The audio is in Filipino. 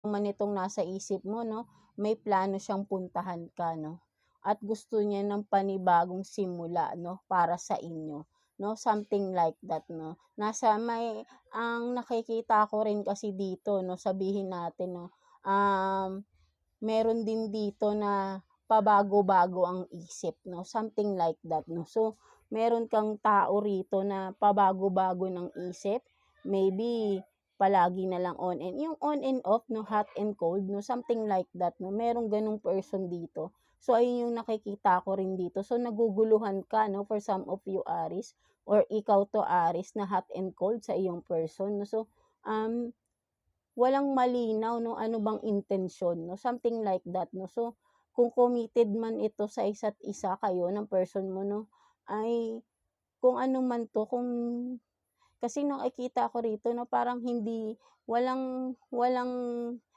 man itong nasa isip mo 'no, may plano siyang puntahan ka 'no, at gusto niya ng panibagong simula 'no, para sa inyo 'no, something like that 'no. Ang nakikita ko rin kasi dito 'no, sabihin natin 'no, meron din dito na pabago-bago ang isip 'no, something like that 'no. So, meron kang tao rito na pabago-bago ng isip, maybe palagi na lang on and yung on and off 'no, hot and cold 'no, something like that 'no, merong gano'ng person dito. So, ayun yung nakikita ko rin dito. So, naguguluhan ka 'no, for some of you Aries or ikaw 'to Aries na hot and cold sa iyong person 'no. So, walang malinaw 'no, ano bang intensyon 'no, something like that 'no. So, kung committed man ito sa isa't isa kayo ng person mo 'no, ay kung ano man 'to, kasi nakikita ko rito 'no, parang walang walang